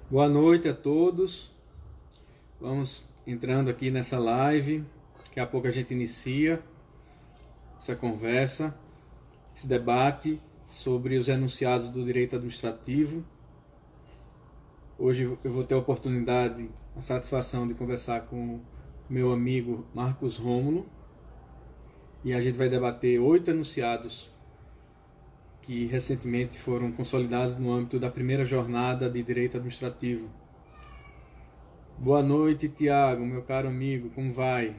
Boa noite a todos. Vamos entrando aqui nessa live. Daqui a pouco a gente inicia essa conversa, esse debate sobre os enunciados do direito administrativo. Hoje eu vou ter a oportunidade, a satisfação de conversar com meu amigo Marcos Rômulo e a gente vai debater 8 enunciados que recentemente foram consolidados no âmbito da primeira jornada de direito administrativo. Boa noite, Tiago, meu caro amigo, como vai?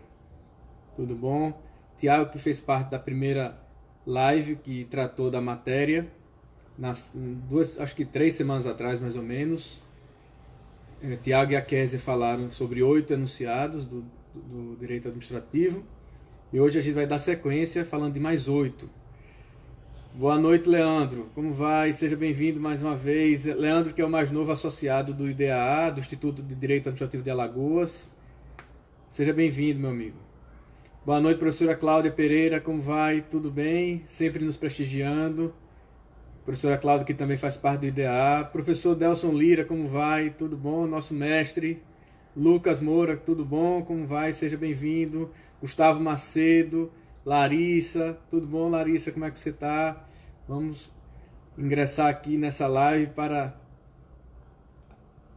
Tudo bom? Tiago, que fez parte da primeira live que tratou da matéria, acho que 3 semanas atrás, mais ou menos. Tiago e a Kézia falaram sobre 8 enunciados do direito administrativo e hoje a gente vai dar sequência falando de mais 8. Boa noite, Leandro. Como vai? Seja bem-vindo mais uma vez. Leandro, que é o mais novo associado do IDAA, do Instituto de Direito Administrativo de Alagoas. Seja bem-vindo, meu amigo. Boa noite, professora Cláudia Pereira. Como vai? Tudo bem? Sempre nos prestigiando. Professora Cláudia, que também faz parte do IDAA. Professor Delson Lira, como vai? Tudo bom? Nosso mestre. Lucas Moura, tudo bom? Como vai? Seja bem-vindo. Gustavo Macedo. Larissa, tudo bom, Larissa? Como é que você está? Vamos ingressar aqui nessa live para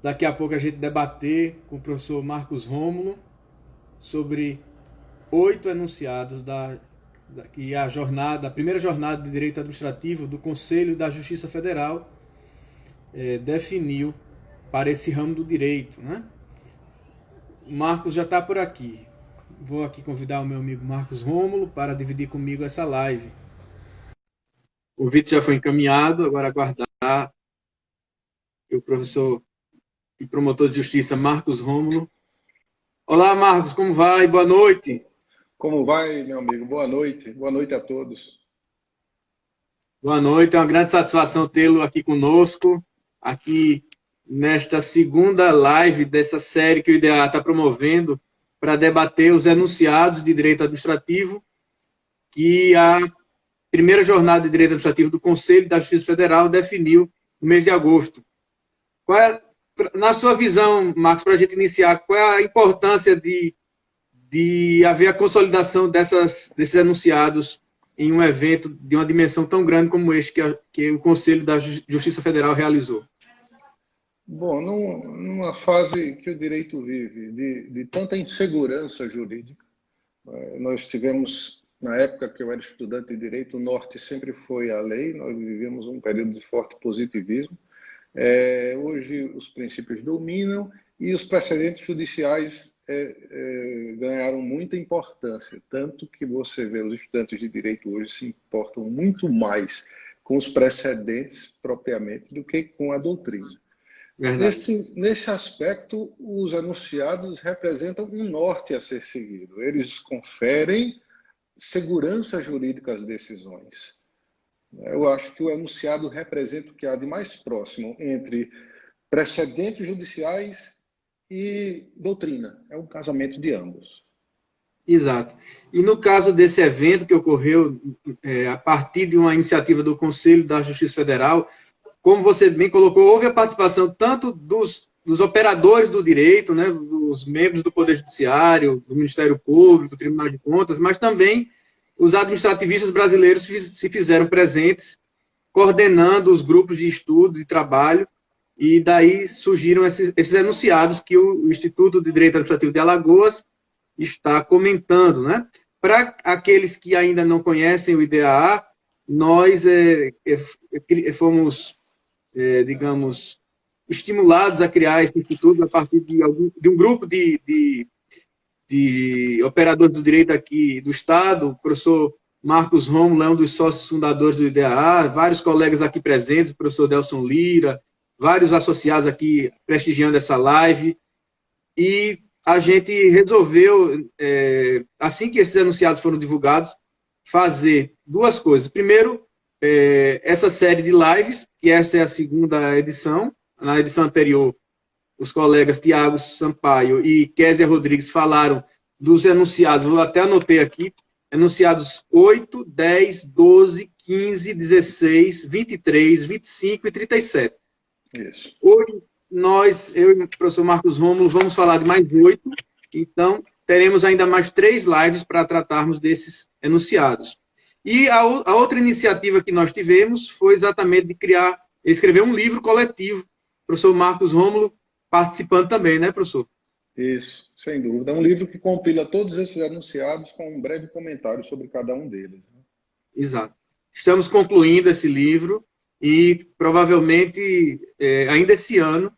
daqui a pouco a gente debater com o professor Marcos Rômulo sobre 8 enunciados que a primeira jornada de direito administrativo do Conselho da Justiça Federal definiu para esse ramo do direito, né? O Marcos já está por aqui. Vou aqui convidar o meu amigo Marcos Rômulo para dividir comigo essa live. O convite já foi encaminhado, agora aguardar que o professor e promotor de justiça Marcos Rômulo. Olá, Marcos, como vai? Boa noite. Como vai, meu amigo? Boa noite. Boa noite a todos. Boa noite, é uma grande satisfação tê-lo aqui conosco, aqui nesta segunda live dessa série que o IDEA está promovendo para debater os enunciados de direito administrativo que a primeira jornada de direito administrativo do Conselho da Justiça Federal definiu no mês de agosto. Na sua visão, Marcos, para a gente iniciar, qual é a importância de haver a consolidação desses enunciados em um evento de uma dimensão tão grande como este que o Conselho da Justiça Federal realizou? Bom, numa fase que o direito vive de tanta insegurança jurídica, nós tivemos, na época que eu era estudante de direito, o norte sempre foi a lei, nós vivíamos um período de forte positivismo. Hoje os princípios dominam e os precedentes judiciais ganharam muita importância, tanto que você vê os estudantes de direito hoje se importam muito mais com os precedentes propriamente do que com a doutrina. Nesse aspecto, os enunciados representam um norte a ser seguido. Eles conferem segurança jurídica às decisões. Eu acho que o enunciado representa o que há de mais próximo entre precedentes judiciais e doutrina. É um casamento de ambos. Exato. E no caso desse evento que ocorreu a partir de uma iniciativa do Conselho da Justiça Federal, como você bem colocou, houve a participação tanto dos operadores do direito, né, dos membros do Poder Judiciário, do Ministério Público, do Tribunal de Contas, mas também os administrativistas brasileiros se fizeram presentes, coordenando os grupos de estudo, de trabalho, e daí surgiram esses enunciados que o Instituto de Direito Administrativo de Alagoas está comentando, né? Para aqueles que ainda não conhecem o IDAA, nós fomos, digamos, estimulados a criar esse instituto a partir de um grupo de operadores do direito aqui do Estado. O professor Marcos Rômulo é um dos sócios fundadores do IDAA, vários colegas aqui presentes, o professor Delson Lira, vários associados aqui prestigiando essa live, e a gente resolveu, assim que esses enunciados foram divulgados, fazer duas coisas. Primeiro, essa série de lives, que essa é a segunda edição. Na edição anterior, os colegas Tiago Sampaio e Kézia Rodrigues falaram dos enunciados, vou até anotei aqui, enunciados 8, 10, 12, 15, 16, 23, 25 e 37. Isso. eu e o professor Marcos Rômulo, vamos falar de mais 8. Então, teremos ainda mais 3 lives para tratarmos desses enunciados. E a outra iniciativa que nós tivemos foi exatamente de escrever um livro coletivo. O professor Marcos Rômulo participando também, né, professor? Isso, sem dúvida. É um livro que compila todos esses enunciados com um breve comentário sobre cada um deles. Exato. Estamos concluindo esse livro e provavelmente ainda esse ano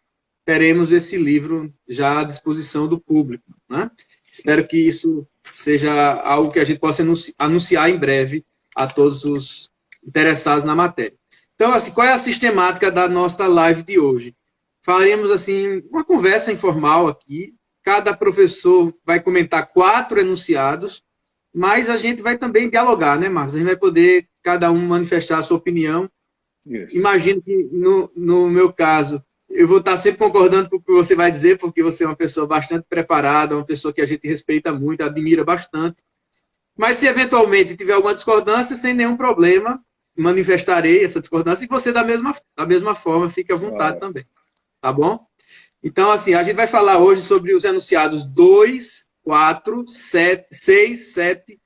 teremos esse livro já à disposição do público, né? Espero que isso seja algo que a gente possa anunciar em breve a todos os interessados na matéria. Então, assim, qual é a sistemática da nossa live de hoje? Faremos assim uma conversa informal aqui. Cada professor vai comentar 4 enunciados, mas a gente vai também dialogar, né, Marcos? A gente vai poder cada um manifestar a sua opinião. Isso. Imagino que no meu caso eu vou estar sempre concordando com o que você vai dizer, porque você é uma pessoa bastante preparada, uma pessoa que a gente respeita muito, admira bastante. Mas se eventualmente tiver alguma discordância, sem nenhum problema, manifestarei essa discordância e você da mesma forma, fique à vontade também. Tá bom? Então, assim, a gente vai falar hoje sobre os enunciados 2, 4, 6, 7,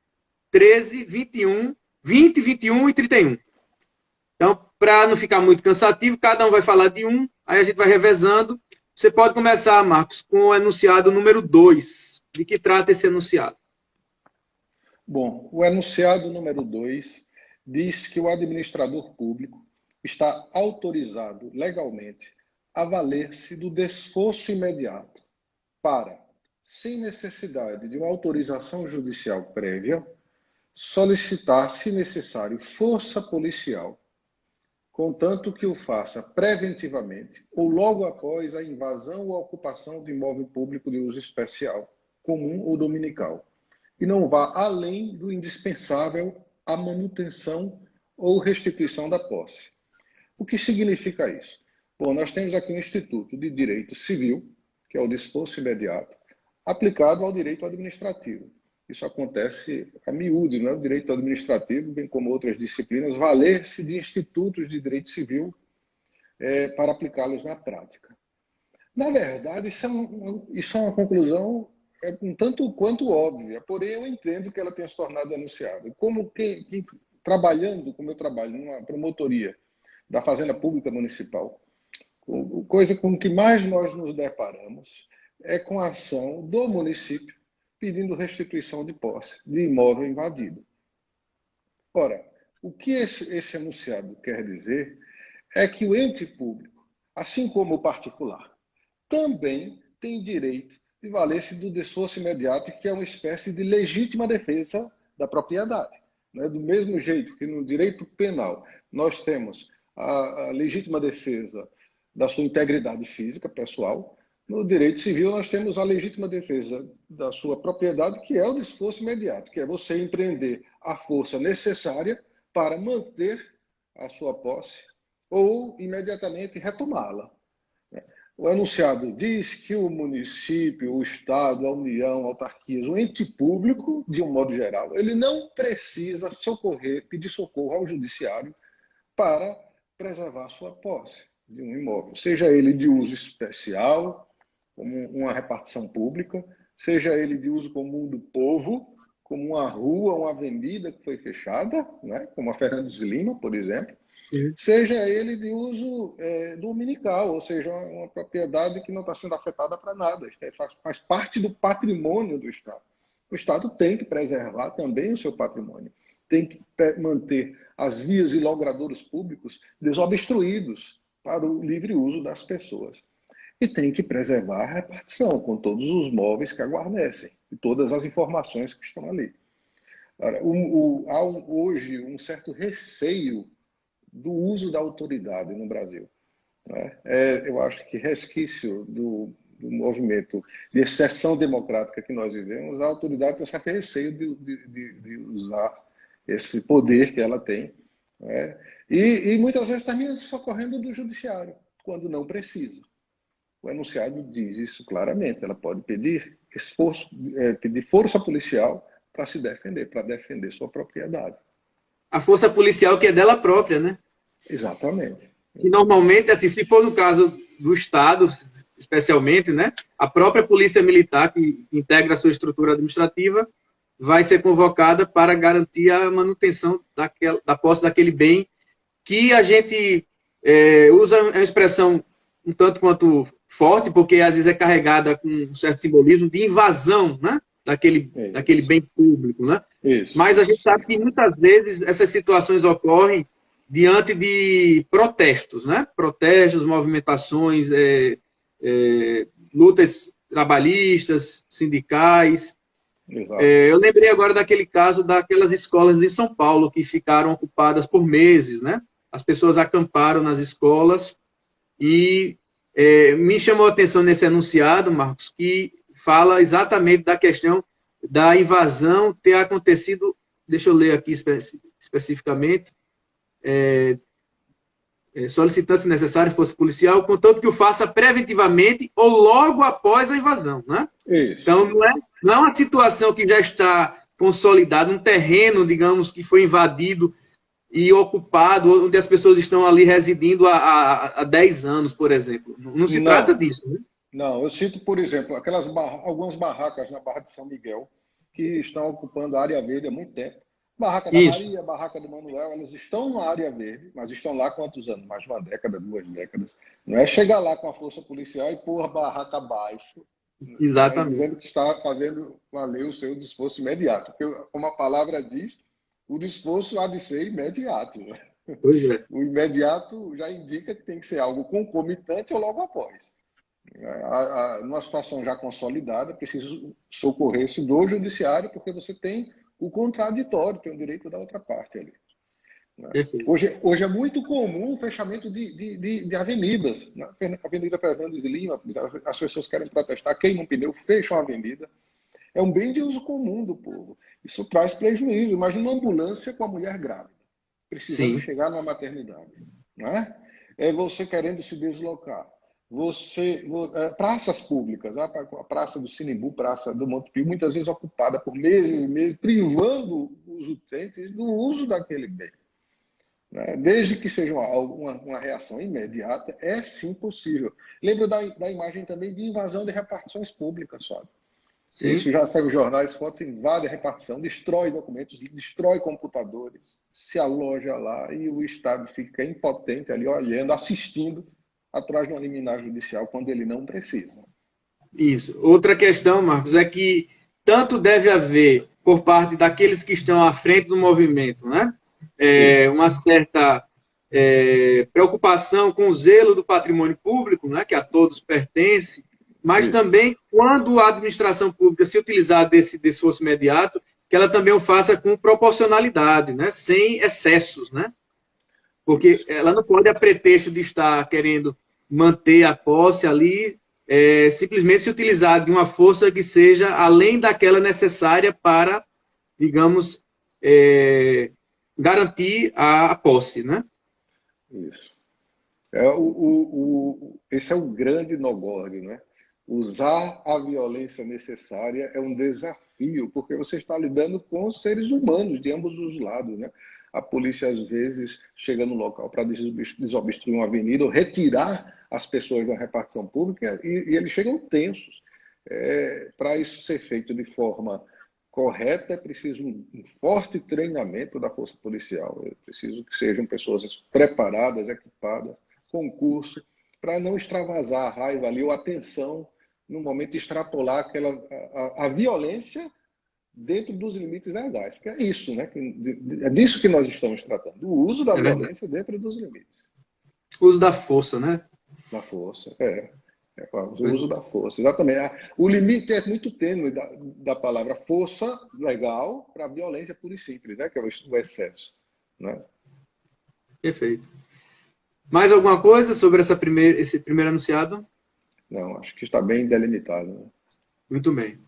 13, 21, 20, 21 e 31. Então, para não ficar muito cansativo, cada um vai falar de um, aí a gente vai revezando. Você pode começar, Marcos, com o enunciado número 2. De que trata esse enunciado? Bom, o enunciado número 2 diz que o administrador público está autorizado legalmente a valer-se do desforço imediato para, sem necessidade de uma autorização judicial prévia, solicitar, se necessário, força policial, contanto que o faça preventivamente ou logo após a invasão ou ocupação de imóvel público de uso especial, comum ou dominical, e não vá além do indispensável à manutenção ou restituição da posse. O que significa isso? Bom, nós temos aqui um Instituto de Direito Civil, que é o desforço imediato, aplicado ao direito administrativo. Isso acontece a miúdo, né? O direito administrativo, bem como outras disciplinas, valer-se de institutos de direito civil para aplicá-los na prática. Na verdade, isso é uma conclusão um tanto quanto óbvia, porém eu entendo que ela tenha se tornado anunciada. Como quem trabalhando, como eu trabalho numa promotoria da Fazenda Pública Municipal, coisa com que mais nós nos deparamos é com a ação do município pedindo restituição de posse de imóvel invadido. Ora, o que esse enunciado quer dizer é que o ente público, assim como o particular, também tem direito de valer-se do desforço imediato, que é uma espécie de legítima defesa da propriedade. Né? Do mesmo jeito que no direito penal nós temos a legítima defesa da sua integridade física, pessoal, no direito civil nós temos a legítima defesa da sua propriedade, que é o desforço imediato, que é você empreender a força necessária para manter a sua posse ou imediatamente retomá-la. O enunciado diz que o município, o Estado, a União, autarquias, o ente público, de um modo geral, ele não precisa pedir socorro ao judiciário para preservar sua posse de um imóvel, seja ele de uso especial, como uma repartição pública, seja ele de uso comum do povo, como uma rua, uma avenida que foi fechada, né, como a Fernando de Lima, por exemplo, seja ele de uso dominical, ou seja, uma propriedade que não está sendo afetada para nada, faz parte do patrimônio do Estado. O Estado tem que preservar também o seu patrimônio, tem que manter as vias e logradouros públicos desobstruídos para o livre uso das pessoas. E tem que preservar a repartição, com todos os móveis que a guarnecem, e todas as informações que estão ali. Há hoje um certo receio do uso da autoridade no Brasil. Né? Eu acho que resquício do movimento de exceção democrática que nós vivemos, a autoridade tem um certo receio de usar esse poder que ela tem. Né? E muitas vezes termina se socorrendo do judiciário, quando não precisa. O enunciado diz isso claramente. Ela pode pedir pedir força policial para se defender, para defender sua propriedade. A força policial que é dela própria, né? Exatamente. E normalmente, assim, se for no caso do Estado, especialmente, né? A própria Polícia Militar, que integra a sua estrutura administrativa, vai ser convocada para garantir a manutenção da posse daquele bem que a gente usa uma expressão um tanto quanto forte, porque às vezes é carregada com um certo simbolismo de invasão, né? daquele bem público. Né? Mas a gente sabe que muitas vezes essas situações ocorrem diante de protestos, né? Protestos, movimentações, lutas trabalhistas, sindicais. Eu lembrei agora daquele caso daquelas escolas em São Paulo que ficaram ocupadas por meses, né? As pessoas acamparam nas escolas e me chamou a atenção nesse enunciado, Marcos, que fala exatamente da questão da invasão ter acontecido, deixa eu ler aqui especificamente, solicitando, se necessário, força policial, contanto que o faça preventivamente ou logo após a invasão. Né? Então, não é uma situação que já está consolidada, um terreno, digamos, que foi invadido e ocupado, onde as pessoas estão ali residindo há 10 anos, por exemplo. Não se trata disso. Né? Não, eu cito, por exemplo, algumas barracas na Barra de São Miguel que estão ocupando a área verde há muito tempo. Barraca da Maria, Barraca do Manuel, elas estão na área verde, mas estão lá há quantos anos? Mais de uma década, 2 décadas. Não é chegar lá com a força policial e pôr a barraca abaixo, exatamente, dizendo que está fazendo valer o seu esforço imediato. Porque, como a palavra diz, o esforço há de ser imediato. Pois é. O imediato já indica que tem que ser algo concomitante ou logo após. Numa situação já consolidada, precisa socorrer-se do judiciário, porque você tem o contraditório, tem o direito da outra parte ali. Hoje é muito comum o fechamento de avenidas. Na Avenida Fernandes de Lima, as pessoas querem protestar, queimam um pneu, fecham a avenida. É um bem de uso comum do povo. Isso traz prejuízo. Imagina uma ambulância com a mulher grávida, precisando chegar numa maternidade. Não é? É você querendo se deslocar. Praças públicas, a Praça do Sinimbu, Praça do Monte Pio, muitas vezes ocupada por meses e meses, privando os utentes do uso daquele bem. Desde que seja uma reação imediata, é sim possível. Lembro da imagem também de invasão de repartições públicas, sabe? Sim. Isso já segue os jornais, fotos, invade a repartição, destrói documentos, destrói computadores, se aloja lá e o Estado fica impotente ali, olhando, assistindo, atrás de uma liminar judicial, quando ele não precisa. Isso. Outra questão, Marcos, é que tanto deve haver, por parte daqueles que estão à frente do movimento, né? Uma certa preocupação com o zelo do patrimônio público, né? Que a todos pertence, mas também, quando a administração pública se utilizar desse esforço imediato, que ela também o faça com proporcionalidade, né? Sem excessos, né? Porque ela não pode, a pretexto de estar querendo manter a posse ali, simplesmente se utilizar de uma força que seja além daquela necessária para, digamos, garantir a posse, né? Isso. Esse é o grande nogório, né? Usar a violência necessária é um desafio, porque você está lidando com seres humanos de ambos os lados, né? A polícia, às vezes, chega no local para desobstruir uma avenida ou retirar as pessoas da repartição pública e eles chegam tensos. Para isso ser feito de forma correta, é preciso um forte treinamento da força policial. É preciso que sejam pessoas preparadas, equipadas, com curso, para não extravasar a raiva ali ou a tensão, no momento de extrapolar a violência dentro dos limites legais. Porque é isso, né? É disso que nós estamos tratando. O uso da violência dentro dos limites. O uso da força, né? Da força, o uso da força, exatamente. O limite é muito tênue da palavra força legal para a violência pura e simples, né? Que é o excesso. Né? Perfeito. Mais alguma coisa sobre esse primeiro anunciado? Não, acho que está bem delimitado. Né? Muito bem.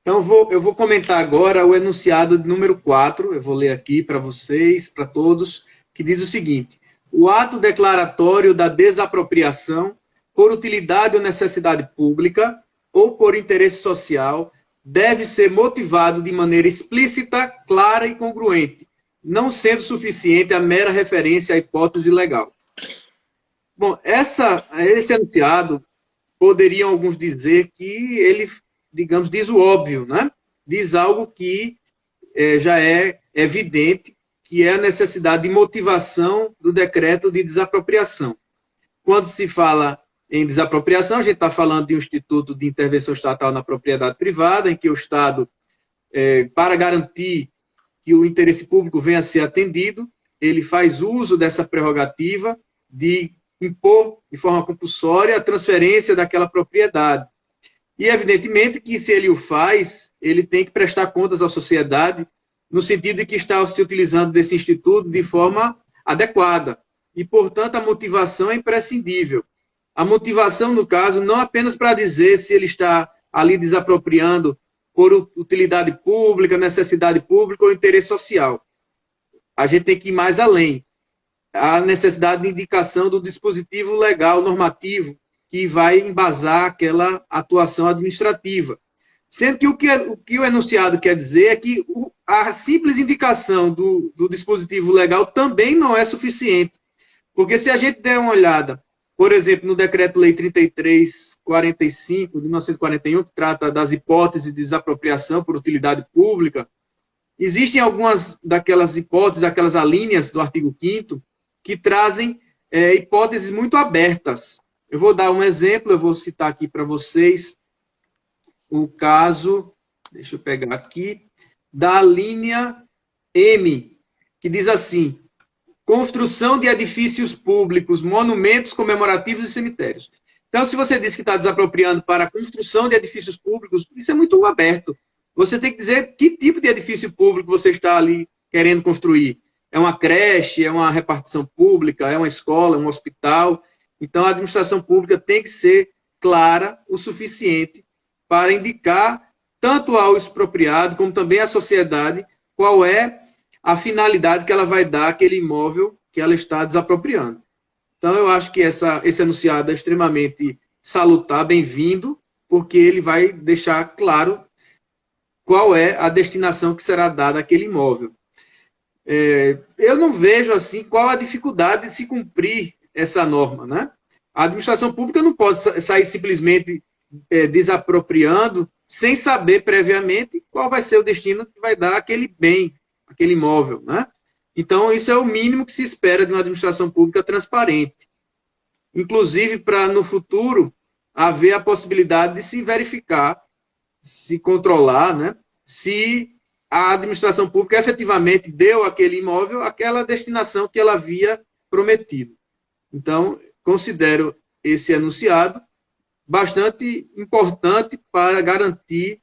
Então, eu vou comentar agora o enunciado número 4, eu vou ler aqui para vocês, para todos, que diz o seguinte: o ato declaratório da desapropriação por utilidade ou necessidade pública ou por interesse social deve ser motivado de maneira explícita, clara e congruente, não sendo suficiente a mera referência à hipótese legal. Bom, esse enunciado, poderiam alguns dizer que ele, digamos, diz o óbvio, né? Diz algo que já é evidente, que é a necessidade de motivação do decreto de desapropriação. Quando se fala em desapropriação, a gente está falando de um instituto de intervenção estatal na propriedade privada, em que o Estado, para garantir que o interesse público venha a ser atendido, ele faz uso dessa prerrogativa de impor de forma compulsória a transferência daquela propriedade. E, evidentemente, que se ele o faz, ele tem que prestar contas à sociedade, no sentido de que está se utilizando desse instituto de forma adequada. E, portanto, a motivação é imprescindível. A motivação, no caso, não apenas para dizer se ele está ali desapropriando por utilidade pública, necessidade pública ou interesse social. A gente tem que ir mais além. A necessidade de indicação do dispositivo legal, normativo, que vai embasar aquela atuação administrativa. Sendo que o que o enunciado quer dizer é que a simples indicação do dispositivo legal também não é suficiente. Porque se a gente der uma olhada, por exemplo, no Decreto-Lei 3345, de 1941, que trata das hipóteses de desapropriação por utilidade pública, existem algumas daquelas hipóteses, daquelas alíneas do artigo 5º, que trazem hipóteses muito abertas. Eu vou dar um exemplo, eu vou citar aqui para vocês o caso, deixa eu pegar aqui, da linha M, que diz assim: construção de edifícios públicos, monumentos comemorativos e cemitérios. Então, se você diz que está desapropriando para a construção de edifícios públicos, isso é muito aberto. Você tem que dizer que tipo de edifício público você está ali querendo construir. É uma creche, é uma repartição pública, é uma escola, um hospital. Então, a administração pública tem que ser clara o suficiente para indicar tanto ao expropriado como também à sociedade qual é a finalidade que ela vai dar àquele imóvel que ela está desapropriando. Então, eu acho que esse enunciado é extremamente salutar, bem-vindo, porque ele vai deixar claro qual é a destinação que será dada àquele imóvel. Eu não vejo assim qual a dificuldade de se cumprir essa norma, né? A administração pública não pode sair simplesmente desapropriando sem saber previamente qual vai ser o destino que vai dar aquele bem, aquele imóvel, né? Então, isso é o mínimo que se espera de uma administração pública transparente. Inclusive, para no futuro haver a possibilidade de se verificar, se controlar, né? Se a administração pública efetivamente deu àquele imóvel aquela destinação que ela havia prometido. Então, considero esse enunciado bastante importante para garantir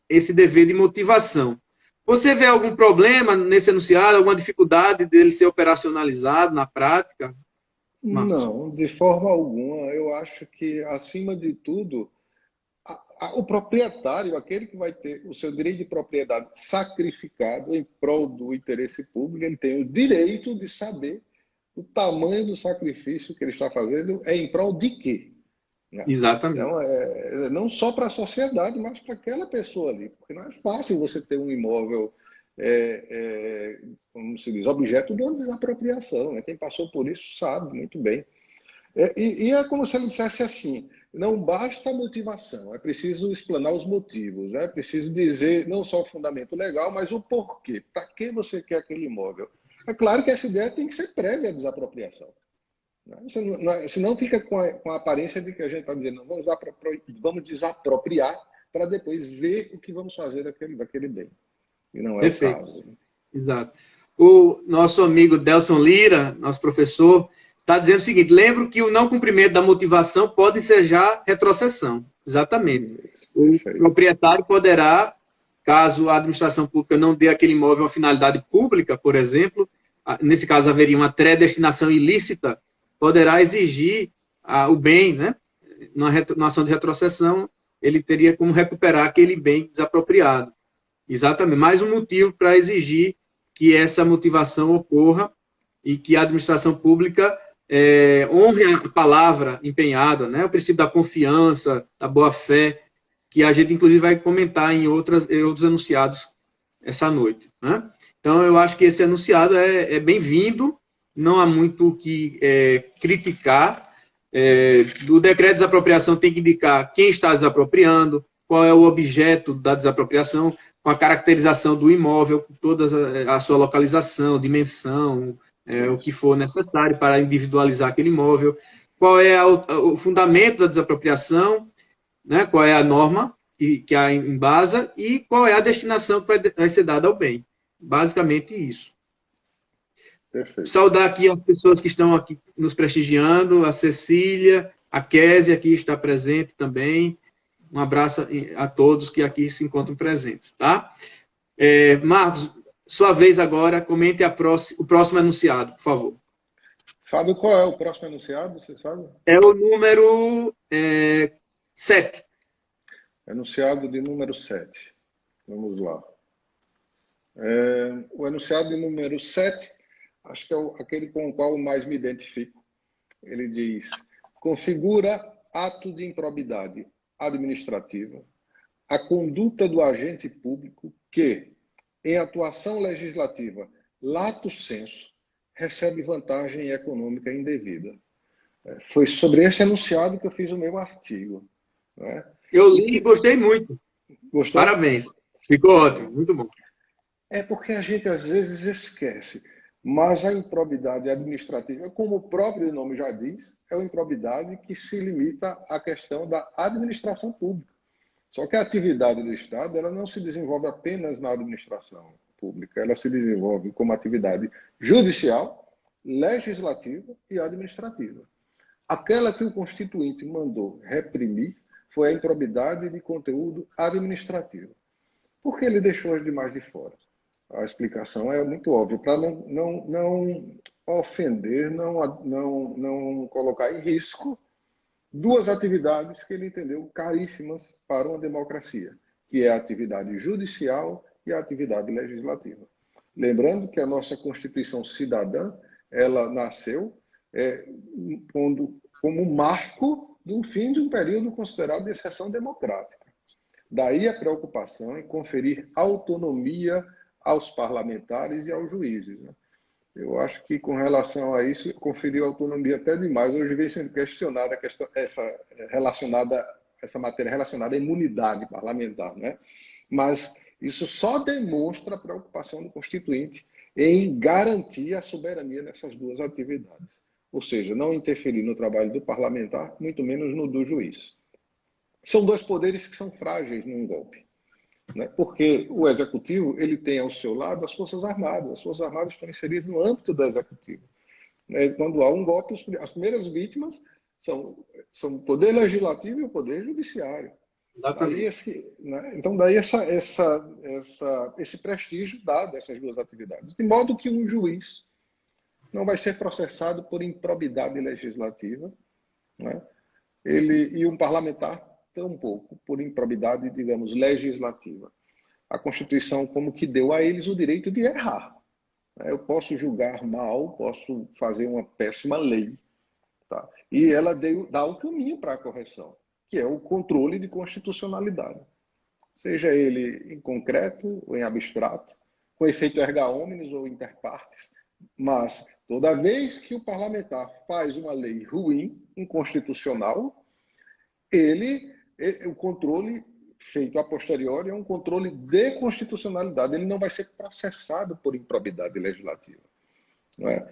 esse dever de motivação. Você vê algum problema nesse enunciado, alguma dificuldade dele ser operacionalizado na prática, Marcos? Não, de forma alguma. Eu acho que, acima de tudo, o proprietário, aquele que vai ter o seu direito de propriedade sacrificado em prol do interesse público, ele tem o direito de saber o tamanho do sacrifício que ele está fazendo é em prol de quê? Exatamente. Então, não só para a sociedade, mas para aquela pessoa ali. Porque não é fácil você ter um imóvel, como se diz, objeto de uma desapropriação. Né? Quem passou por isso sabe muito bem. E é como se ele dissesse assim: não basta a motivação, é preciso explanar os motivos, é preciso dizer não só o fundamento legal, mas o porquê. Para que você quer aquele imóvel? É claro que essa ideia tem que ser prévia à desapropriação. Senão fica com a aparência de que a gente está dizendo, vamos desapropriar para depois ver o que vamos fazer daquele bem. E não é Perfeito. o caso. Exato. O nosso amigo Delson Lira, nosso professor, está dizendo o seguinte: lembro que o não cumprimento da motivação pode ensejar retrocessão. Exatamente. O proprietário poderá, caso a administração pública não dê aquele imóvel uma finalidade pública, por exemplo, nesse caso haveria uma destinação ilícita, poderá exigir o bem, né? Numa ação de retrocessão, ele teria como recuperar aquele bem desapropriado. Exatamente. Mais um motivo para exigir que essa motivação ocorra e que a administração pública honre a palavra empenhada, né? O princípio da confiança, da boa-fé, que a gente, inclusive, vai comentar em outros enunciados essa noite, né? Então, eu acho que esse enunciado é bem-vindo, não há muito o que criticar. Do decreto de desapropriação tem que indicar quem está desapropriando, qual é o objeto da desapropriação, com a caracterização do imóvel, com toda a sua localização, dimensão, o que for necessário para individualizar aquele imóvel, qual é o fundamento da desapropriação, né? Qual é a norma que a embasa e qual é a destinação que vai ser dada ao bem. Basicamente isso. Perfeito. Saudar aqui as pessoas que estão aqui nos prestigiando, a Cecília, a Késia aqui está presente também. Um abraço a todos que aqui se encontram presentes, tá? Marcos, sua vez agora, comente o próximo enunciado, por favor. Fábio, qual é o próximo enunciado, você sabe? É o número 7. Enunciado de número 7. Vamos lá. O enunciado de número 7, acho que é aquele com o qual eu mais me identifico. Ele diz: configura ato de improbidade administrativa a conduta do agente público que, em atuação legislativa lato sensu, recebe vantagem econômica indevida. Foi sobre esse enunciado que eu fiz o meu artigo. Né? Eu li e gostei muito. Gostou? Parabéns. Ficou ótimo, muito bom. É porque a gente às vezes esquece, mas a improbidade administrativa, como o próprio nome já diz, é uma improbidade que se limita à questão da administração pública. Só que a atividade do Estado, ela não se desenvolve apenas na administração pública, ela se desenvolve como atividade judicial, legislativa e administrativa. Aquela que o Constituinte mandou reprimir foi a improbidade de conteúdo administrativo. Por que ele deixou as demais de fora? A explicação é muito óbvia, para não ofender, não colocar em risco duas atividades que ele entendeu caríssimas para uma democracia, que é a atividade judicial e a atividade legislativa. Lembrando que a nossa Constituição Cidadã, ela nasceu como marco do fim de um período considerado de exceção democrática. Daí a preocupação em conferir autonomia aos parlamentares e aos juízes. Né? Eu acho que, com relação a isso, conferiu autonomia até demais. Hoje vem sendo questionada essa matéria relacionada à imunidade parlamentar. Né? Mas isso só demonstra a preocupação do Constituinte em garantir a soberania nessas duas atividades. Ou seja, não interferir no trabalho do parlamentar, muito menos no do juiz. São dois poderes que são frágeis num golpe. Né? Porque o executivo ele tem ao seu lado as Forças Armadas. As Forças Armadas estão inseridas no âmbito do executivo. Quando há um golpe, as primeiras vítimas são o poder legislativo e o poder judiciário. Daí esse prestígio dado a essas duas atividades. De modo que um juiz não vai ser processado por improbidade legislativa, né? E um parlamentar tampouco por improbidade, digamos, legislativa. A Constituição como que deu a eles o direito de errar. Eu posso julgar mal, posso fazer uma péssima lei, tá? E ela dá o caminho para a correção, que é o controle de constitucionalidade. Seja ele em concreto ou em abstrato, com efeito erga omnes ou inter partes, mas toda vez que o parlamentar faz uma lei ruim, inconstitucional, o controle feito a posteriori é um controle de constitucionalidade. Ele não vai ser processado por improbidade legislativa. Não é?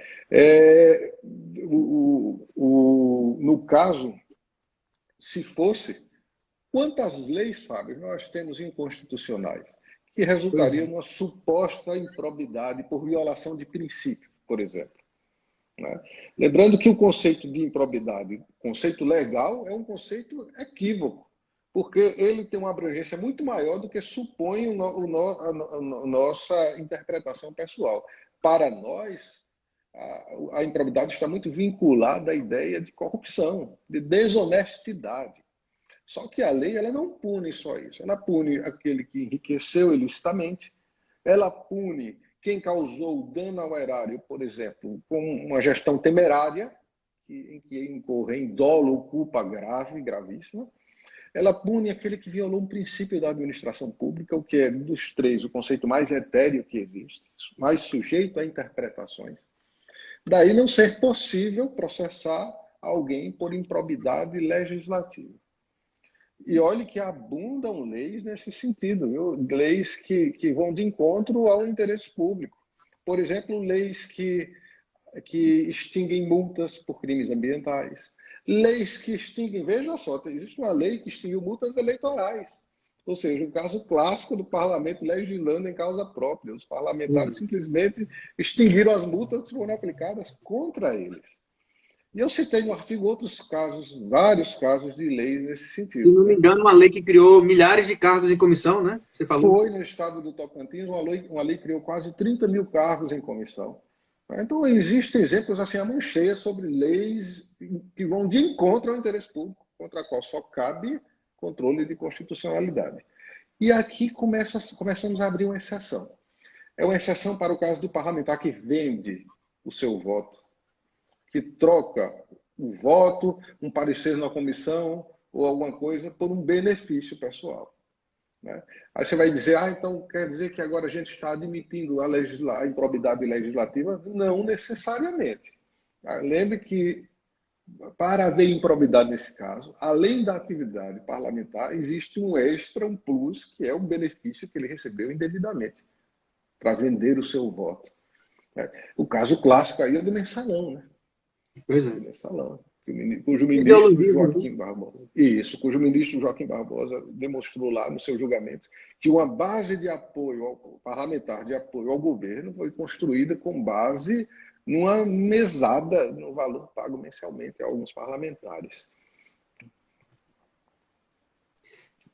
No caso, se fosse, quantas leis, Fábio, nós temos inconstitucionais que resultariam numa suposta improbidade por violação de princípio, por exemplo? Né? Lembrando que o conceito de improbidade, conceito legal, é um conceito equívoco, porque ele tem uma abrangência muito maior do que supõe a nossa interpretação pessoal. Para nós, a improbidade está muito vinculada à ideia de corrupção, de desonestidade. Só que a lei ela não pune só isso. Ela pune aquele que enriqueceu ilicitamente, ela pune quem causou dano ao erário, por exemplo, com uma gestão temerária, em que incorre em dolo ou culpa grave, gravíssima. Ela pune aquele que violou um princípio da administração pública, o que é, dos três, o conceito mais etéreo que existe, mais sujeito a interpretações. Daí não ser possível processar alguém por improbidade legislativa. E olhe que abundam leis nesse sentido, viu? Leis que vão de encontro ao interesse público. Por exemplo, leis que extinguem multas por crimes ambientais, leis que extinguem, veja só, existe uma lei que extinguiu multas eleitorais, ou seja, o caso clássico do parlamento legislando em causa própria. Os parlamentares simplesmente extinguiram as multas que foram aplicadas contra eles. E eu citei no artigo outros casos, vários casos de leis nesse Se sentido, não me né? engano, uma lei que criou milhares de cargos em comissão, né? Você falou. Foi no estado do Tocantins, uma lei que criou quase 30 mil cargos em comissão. Então, existem exemplos assim, a mão cheia sobre leis que vão de encontro ao interesse público, contra a qual só cabe controle de constitucionalidade. E aqui começamos a abrir uma exceção. É uma exceção para o caso do parlamentar que vende o seu voto, que troca o voto, um parecer na comissão ou alguma coisa por um benefício pessoal. Né? Aí você vai dizer, então quer dizer que agora a gente está admitindo a improbidade legislativa? Não necessariamente. Lembre que, para haver improbidade nesse caso, além da atividade parlamentar, existe um extra, um plus, que é um benefício que ele recebeu indevidamente para vender o seu voto. O caso clássico aí é do mensalão, né? Pois é. Do mensalão, cujo ministro Ideologismo, Joaquim Barbosa, isso, cujo ministro Joaquim Barbosa demonstrou lá no seu julgamento que uma base de apoio parlamentar, de apoio ao governo, foi construída com base numa mesada no valor pago mensalmente a alguns parlamentares.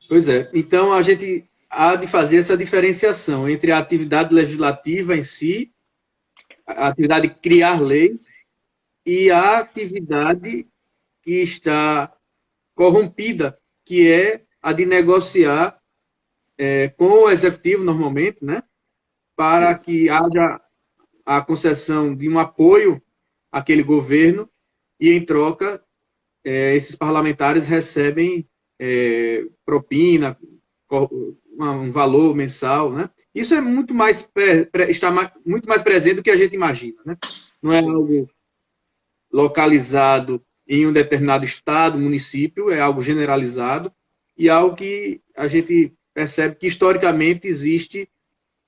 Pois é. Então, a gente há de fazer essa diferenciação entre a atividade legislativa em si, a atividade de criar lei, e a atividade que está corrompida, que é a de negociar com o executivo, normalmente, né, para que haja a concessão de um apoio àquele governo e, em troca, esses parlamentares recebem propina, um valor mensal, né? Isso é muito mais está muito mais presente do que a gente imagina, né? Não é algo localizado em um determinado estado, município, é algo generalizado e algo que a gente percebe que historicamente existe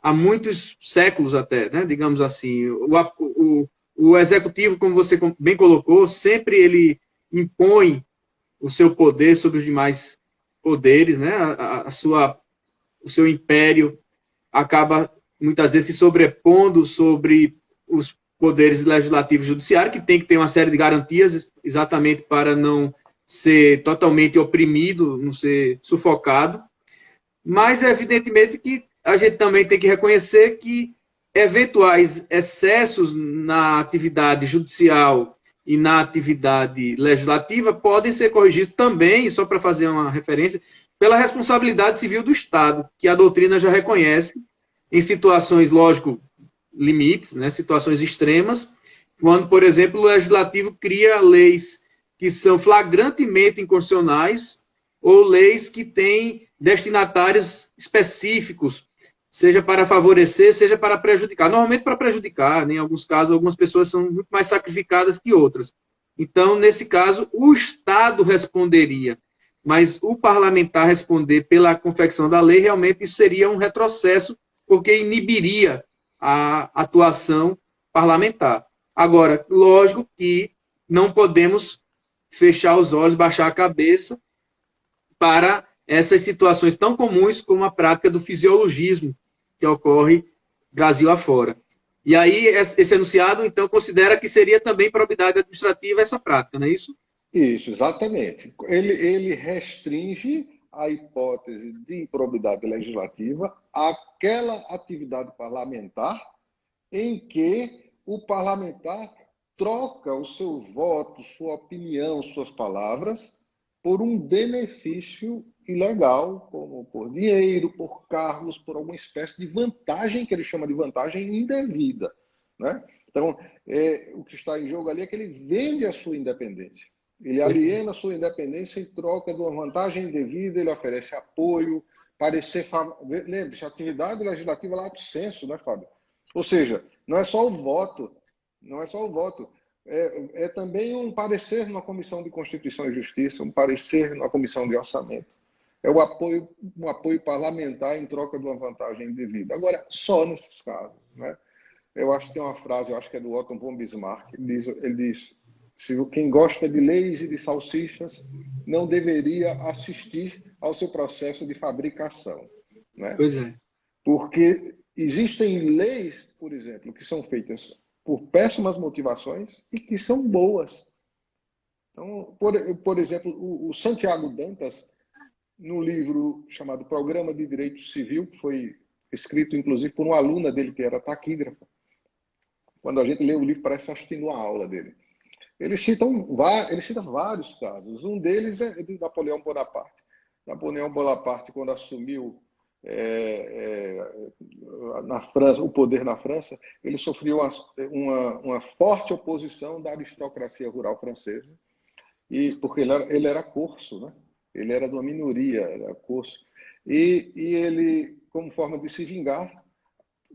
há muitos séculos até, né? Digamos assim. O executivo, como você bem colocou, sempre ele impõe o seu poder sobre os demais poderes, né? O seu império acaba muitas vezes se sobrepondo sobre os poderes legislativo e judiciário, que tem que ter uma série de garantias exatamente para não ser totalmente oprimido, não ser sufocado. Mas, evidentemente, que a gente também tem que reconhecer que eventuais excessos na atividade judicial e na atividade legislativa podem ser corrigidos também, só para fazer uma referência, pela responsabilidade civil do Estado, que a doutrina já reconhece em situações, lógico, limites, né, situações extremas, quando, por exemplo, o legislativo cria leis que são flagrantemente inconstitucionais ou leis que têm destinatários específicos, seja para favorecer, seja para prejudicar. Normalmente para prejudicar, né? Em alguns casos, algumas pessoas são muito mais sacrificadas que outras. Então, nesse caso, o Estado responderia, mas o parlamentar responder pela confecção da lei, realmente isso seria um retrocesso, porque inibiria a atuação parlamentar. Agora, lógico que não podemos fechar os olhos, baixar a cabeça para essas situações tão comuns como a prática do fisiologismo que ocorre Brasil afora. E aí, esse enunciado, então, considera que seria também probidade administrativa essa prática, não é isso? Isso, exatamente. Ele restringe a hipótese de improbidade legislativa àquela atividade parlamentar em que o parlamentar troca o seu voto, sua opinião, suas palavras por um benefício ilegal, como por dinheiro, por cargos, por alguma espécie de vantagem que ele chama de vantagem indevida, né? Então, o que está em jogo ali é que ele vende a sua independência. Ele aliena a sua independência em troca de uma vantagem indevida, ele oferece apoio, parecer... Lembre-se, a atividade legislativa é lato sensu, né, Fábio? Ou seja, não é só o voto, Não é só o voto. É também um parecer na Comissão de Constituição e Justiça, um parecer na Comissão de Orçamento. É um apoio parlamentar em troca de uma vantagem indevida. Agora, só nesses casos, né? Eu acho que tem uma frase, eu acho que é do Otto von Bismarck, ele diz quem gosta de leis e de salsichas não deveria assistir ao seu processo de fabricação, né? Pois é. Porque existem leis, por exemplo, que são feitas por péssimas motivações e que são boas. Então, por exemplo, o Santiago Dantas, no livro chamado Programa de Direito Civil, que foi escrito, inclusive, por uma aluna dele, que era taquígrafa. Quando a gente lê o livro, parece assistindo a aula dele. Ele cita vários casos. Um deles é de Napoleão Bonaparte. Napoleão Bonaparte, quando assumiu na França, o poder na França, ele sofreu uma forte oposição da aristocracia rural francesa, porque ele era corso, né? Ele era de uma minoria, era corso. E ele, como forma de se vingar,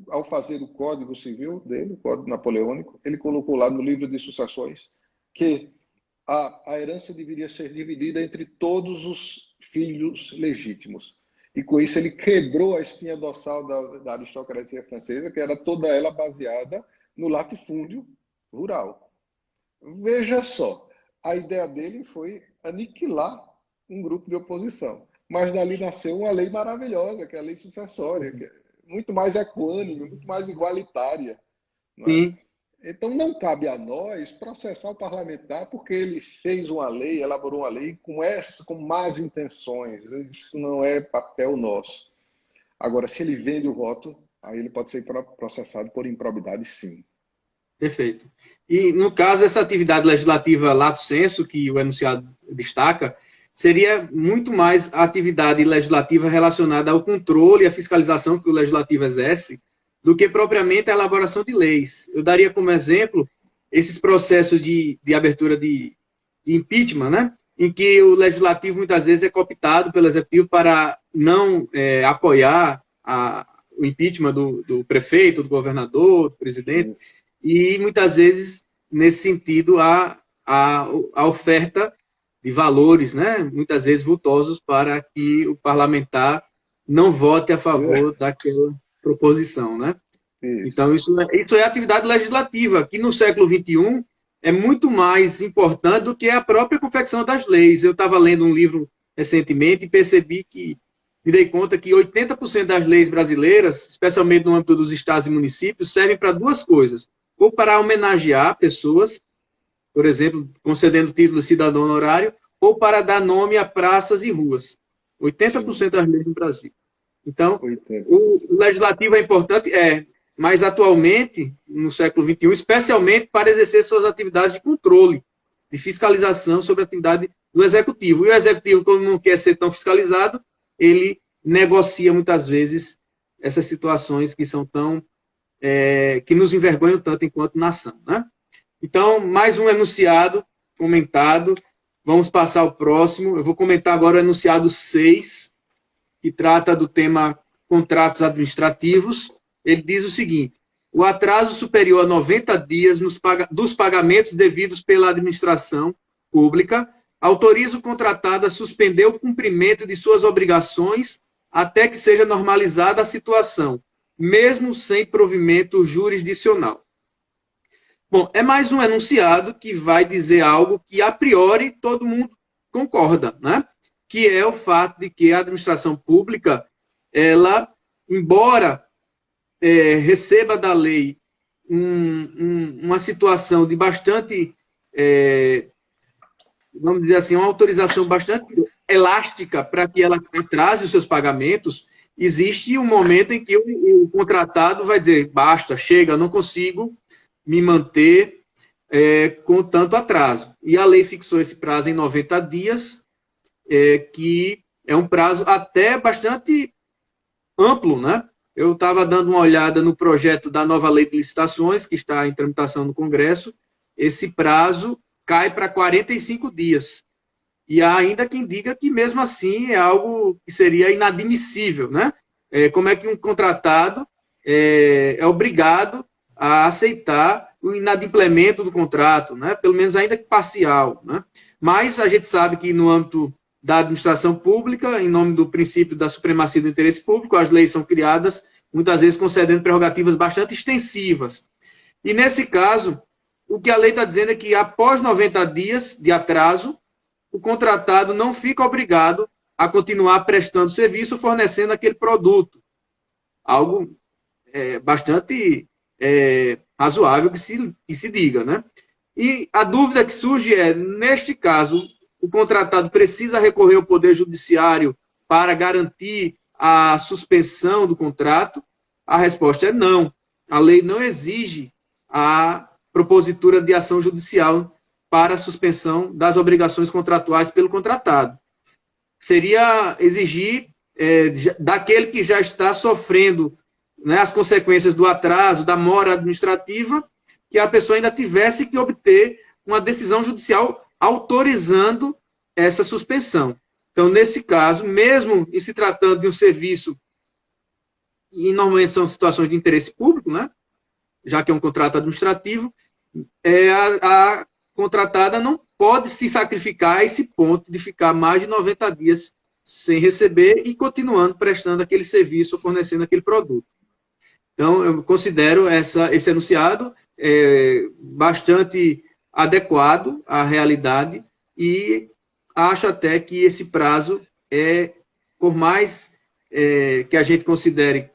ao fazer o Código Civil dele, o Código Napoleônico, ele colocou lá no livro de sucessões que a herança deveria ser dividida entre todos os filhos legítimos. E com isso ele quebrou a espinha dorsal da aristocracia francesa, que era toda ela baseada no latifúndio rural. Veja só, a ideia dele foi aniquilar um grupo de oposição. Mas dali nasceu uma lei maravilhosa, que é a lei sucessória, que é muito mais equânime, muito mais igualitária. Não é? Sim. Então não cabe a nós processar o parlamentar porque ele fez uma lei, elaborou uma lei com más intenções. Isso não é papel nosso. Agora, se ele vende o voto, aí ele pode ser processado por improbidade, sim. Perfeito. E, no caso, essa atividade legislativa lato sensu, que o enunciado destaca, seria muito mais a atividade legislativa relacionada ao controle e à fiscalização que o legislativo exerce, do que propriamente a elaboração de leis. Eu daria como exemplo esses processos de abertura de impeachment, né? Em que o legislativo muitas vezes é cooptado pelo executivo para não apoiar o impeachment do prefeito, do governador, do presidente, e muitas vezes, nesse sentido, a oferta de valores, né? Muitas vezes vultosos, para que o parlamentar não vote a favor daquela proposição, né? Isso. Então, isso é atividade legislativa, que no século XXI é muito mais importante do que a própria confecção das leis. Eu estava lendo um livro recentemente e percebi me dei conta que 80% das leis brasileiras, especialmente no âmbito dos estados e municípios, servem para duas coisas. Ou para homenagear pessoas, por exemplo, concedendo título de cidadão honorário, ou para dar nome a praças e ruas. 80% das leis no Brasil. Então, o legislativo é importante, mas atualmente, no século XXI, especialmente para exercer suas atividades de controle, de fiscalização sobre a atividade do executivo. E o executivo, quando não quer ser tão fiscalizado, ele negocia muitas vezes essas situações que são que nos envergonham tanto enquanto nação, né? Então, mais um enunciado comentado. Vamos passar ao próximo. Eu vou comentar agora o enunciado 6, que trata do tema contratos administrativos. Ele diz o seguinte: o atraso superior a 90 dias dos pagamentos devidos pela administração pública autoriza o contratado a suspender o cumprimento de suas obrigações até que seja normalizada a situação, mesmo sem provimento jurisdicional. Bom, é mais um enunciado que vai dizer algo que, a priori, todo mundo concorda, né? Que é o fato de que a administração pública, ela, embora receba da lei uma situação de bastante, vamos dizer assim, uma autorização bastante elástica para que ela atrase os seus pagamentos, existe um momento em que o contratado vai dizer: basta, chega, não consigo me manter com tanto atraso. E a lei fixou esse prazo em 90 dias, que é um prazo até bastante amplo, né? Eu estava dando uma olhada no projeto da nova lei de licitações, que está em tramitação no Congresso. Esse prazo cai para 45 dias. E há ainda quem diga que, mesmo assim, é algo que seria inadmissível, né? Como é que um contratado é obrigado a aceitar o inadimplemento do contrato, né? Pelo menos ainda que parcial, né? Mas a gente sabe que no âmbito da administração pública, em nome do princípio da supremacia do interesse público, as leis são criadas, muitas vezes concedendo prerrogativas bastante extensivas. E nesse caso, o que a lei está dizendo é que após 90 dias de atraso, o contratado não fica obrigado a continuar prestando serviço, fornecendo aquele produto. Algo bastante razoável que se diga, né? E a dúvida que surge é, neste caso, o contratado precisa recorrer ao Poder Judiciário para garantir a suspensão do contrato? A resposta é não. A lei não exige a propositura de ação judicial para a suspensão das obrigações contratuais pelo contratado. Seria exigir daquele que já está sofrendo, né, as consequências do atraso, da mora administrativa, que a pessoa ainda tivesse que obter uma decisão judicial autorizando essa suspensão. Então, nesse caso, mesmo em se tratando de um serviço, e normalmente são situações de interesse público, né, já que é um contrato administrativo, a contratada não pode se sacrificar a esse ponto de ficar mais de 90 dias sem receber e continuando prestando aquele serviço ou fornecendo aquele produto. Então, eu considero esse enunciado bastante adequado à realidade e acho até que esse prazo por mais que a gente considere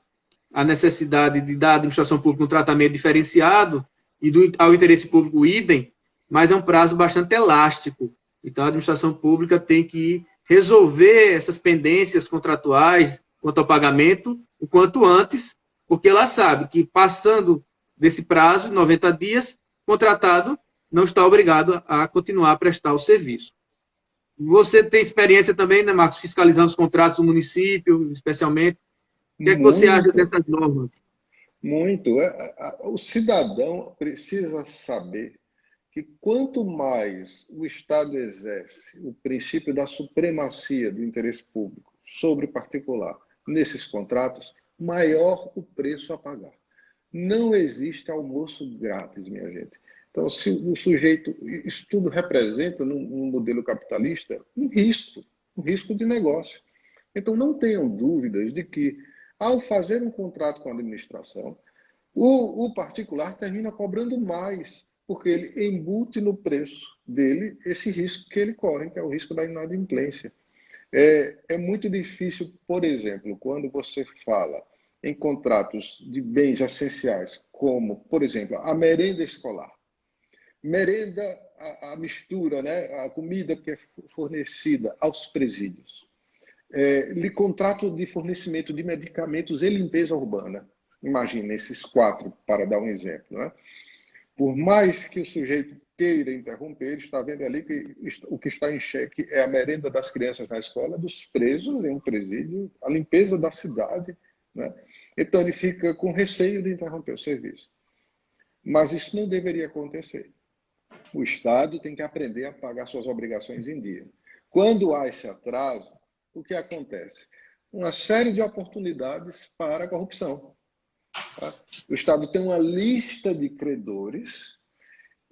a necessidade de dar à administração pública um tratamento diferenciado e ao interesse público idem, mas é um prazo bastante elástico. Então, a administração pública tem que resolver essas pendências contratuais quanto ao pagamento o quanto antes, porque ela sabe que, passando desse prazo, 90 dias, o contratado não está obrigado a continuar a prestar o serviço. Você tem experiência também, né, Marcos, fiscalizando os contratos do município, especialmente. O que é que você acha dessas normas? Muito. O cidadão precisa saber que quanto mais o Estado exerce o princípio da supremacia do interesse público sobre o particular nesses contratos, maior o preço a pagar. Não existe almoço grátis, minha gente. Então, se o sujeito... Isso tudo representa, num modelo capitalista, um risco de negócio. Então, não tenham dúvidas de que, ao fazer um contrato com a administração, o particular termina cobrando mais, porque ele embute no preço dele esse risco que ele corre, que é o risco da inadimplência. É muito difícil, por exemplo, quando você fala em contratos de bens essenciais, como, por exemplo, a merenda escolar. Merenda, a mistura, né, a comida que é fornecida aos presídios. Contrato de fornecimento de medicamentos e limpeza urbana. Imagina esses 4, para dar um exemplo. Né? Por mais que o sujeito queira interromper, ele está vendo ali que o que está em xeque é a merenda das crianças na escola, dos presos em um presídio, a limpeza da cidade. Né? Então, ele fica com receio de interromper o serviço. Mas isso não deveria acontecer. O Estado tem que aprender a pagar suas obrigações em dia. Quando há esse atraso, o que acontece? Uma série de oportunidades para a corrupção. Tá? O Estado tem uma lista de credores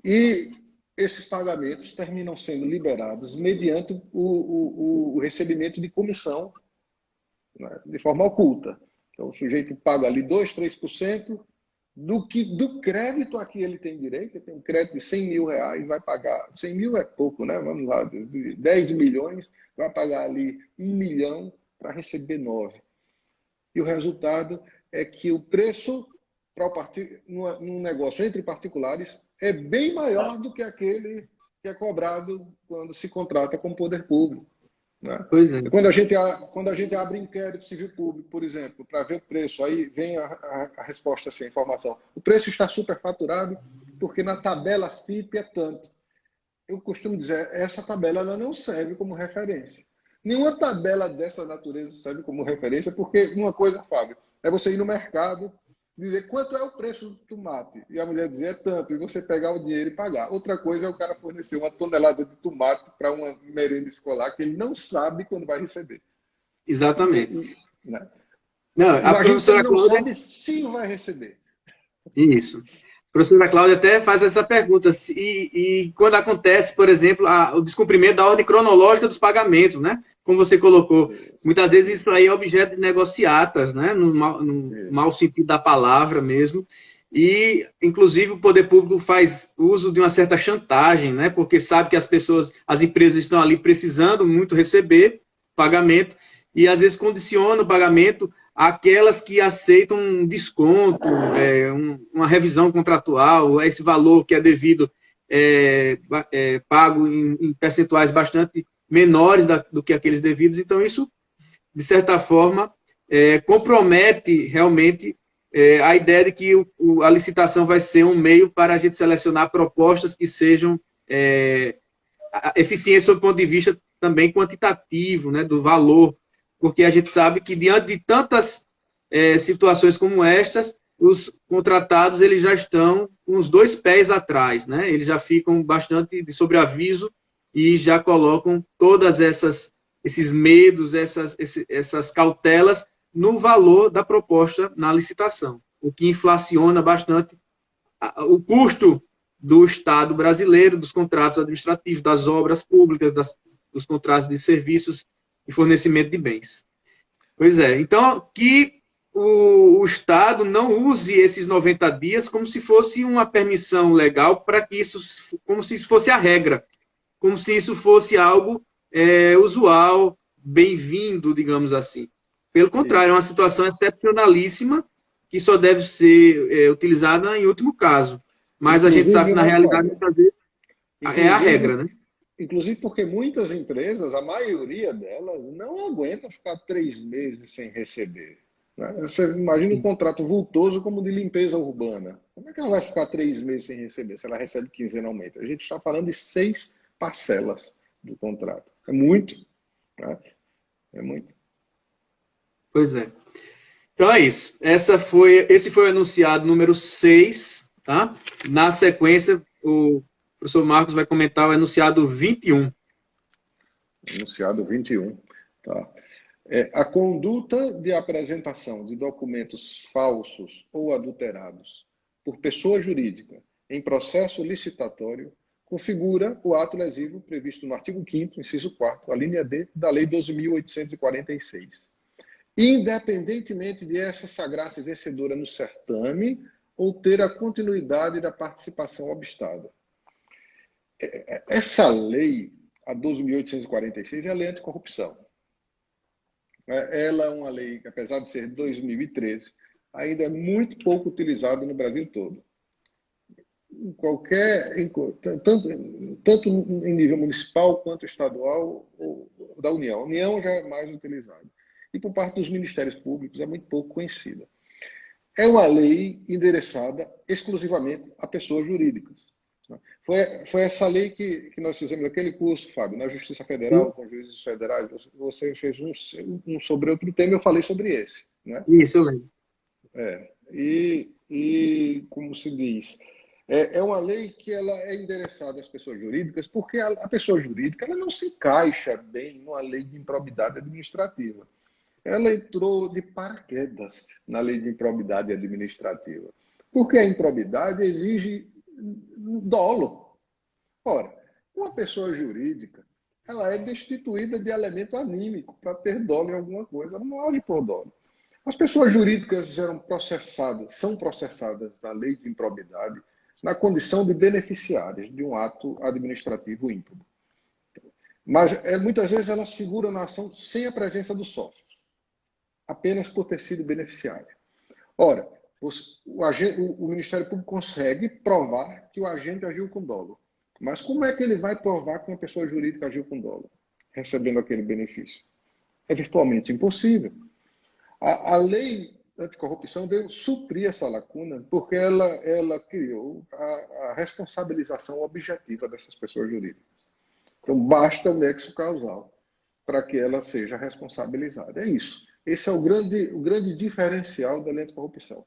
e esses pagamentos terminam sendo liberados mediante o recebimento de comissão, né, de forma oculta. Então, o sujeito paga ali 2%, 3% do crédito a que ele tem direito. Ele tem um crédito de 100 mil reais, vai pagar... 100 mil é pouco, né? Vamos lá, de 10 milhões, vai pagar ali 1 milhão para receber 9. E o resultado é que o preço num negócio entre particulares é bem maior do que aquele que é cobrado quando se contrata com o poder público. Né? Pois é. Quando a gente abre inquérito civil público, por exemplo, para ver o preço, aí vem a resposta assim, a informação. O preço está superfaturado porque na tabela FIP é tanto. Eu costumo dizer, essa tabela ela não serve como referência. Nenhuma tabela dessa natureza serve como referência, porque uma coisa, Fábio, é você ir no mercado, dizer quanto é o preço do tomate, e a mulher dizer é tanto, e você pegar o dinheiro e pagar. Outra coisa é o cara fornecer 1 tonelada de tomate para uma merenda escolar que ele não sabe quando vai receber. Exatamente. Né? Não, a professora Cláudia não sabe se vai receber. Isso. professora Cláudia até faz essa pergunta, e quando acontece, por exemplo, o descumprimento da ordem cronológica dos pagamentos, né? Como você colocou, muitas vezes isso aí é objeto de negociatas, né? No mau sentido da palavra mesmo, e, inclusive, o poder público faz uso de uma certa chantagem, né? Porque sabe que as pessoas, as empresas estão ali precisando muito receber pagamento, e às vezes condiciona o pagamento aquelas que aceitam um desconto, uma revisão contratual, esse valor que é devido pago em percentuais bastante menores do que aqueles devidos. Então, isso, de certa forma, compromete realmente a ideia de que a licitação vai ser um meio para a gente selecionar propostas que sejam eficientes sob o ponto de vista também quantitativo, né, do valor, porque a gente sabe que diante de tantas situações como estas, os contratados eles já estão com os dois pés atrás, né? Eles já ficam bastante de sobreaviso e já colocam todas esses medos, essas cautelas no valor da proposta na licitação, o que inflaciona bastante o custo do Estado brasileiro, dos contratos administrativos, das obras públicas, dos contratos de serviços e fornecimento de bens. Pois é. Então, que o Estado não use esses 90 dias como se fosse uma permissão legal para que isso, como se isso fosse a regra, como se isso fosse algo usual, bem-vindo, digamos assim. Pelo contrário, é uma situação excepcionalíssima que só deve ser utilizada em último caso. Mas a gente sabe que, na realidade, muitas vezes é a regra, né? Inclusive porque muitas empresas, a maioria delas, não aguenta ficar 3 meses sem receber. Né? Você imagina um contrato vultoso como o de limpeza urbana. Como é que ela vai ficar 3 meses sem receber, se ela recebe quinzenalmente? A gente está falando de 6 parcelas do contrato. É muito. Né? É muito. Pois é. Então é isso. Esse foi o enunciado número 6, tá? Na sequência, o professor Marcos vai comentar o enunciado 21. Enunciado 21. Tá. A conduta de apresentação de documentos falsos ou adulterados por pessoa jurídica em processo licitatório configura o ato lesivo previsto no artigo 5º, inciso 4º, a linha D da Lei 12.846. Independentemente de essa sagrar-se vencedora no certame ou ter a continuidade da participação obstada. Essa lei, a 12.846, é a lei anticorrupção. Ela é uma lei que, apesar de ser de 2013, ainda é muito pouco utilizada no Brasil todo. Tanto em nível municipal quanto estadual ou da União. A União já é mais utilizada. E por parte dos ministérios públicos é muito pouco conhecida. É uma lei endereçada exclusivamente a pessoas jurídicas. Foi essa lei que nós fizemos aquele curso, Fábio, na Justiça Federal, com juízes federais. Você fez um sobre outro tema, eu falei sobre esse. Né? Isso, eu lembro. E como se diz, é uma lei que ela é endereçada às pessoas jurídicas, porque a pessoa jurídica ela não se encaixa bem numa lei de improbidade administrativa. Ela entrou de paraquedas na lei de improbidade administrativa, porque a improbidade exige dolo. Ora, uma pessoa jurídica, ela é destituída de elemento anímico para ter dolo em alguma coisa, ela não age por dolo. As pessoas jurídicas são processadas na lei de improbidade na condição de beneficiárias de um ato administrativo ímprobo. Mas muitas vezes elas figuram na ação sem a presença dos sócios, apenas por ter sido beneficiária. Ora, o Ministério Público consegue provar que o agente agiu com dolo. Mas como é que ele vai provar que uma pessoa jurídica agiu com dolo, recebendo aquele benefício? É virtualmente impossível. A lei anticorrupção veio suprir essa lacuna porque ela criou a responsabilização objetiva dessas pessoas jurídicas. Então, basta o nexo causal para que ela seja responsabilizada. É isso. Esse é o grande diferencial da lei anticorrupção.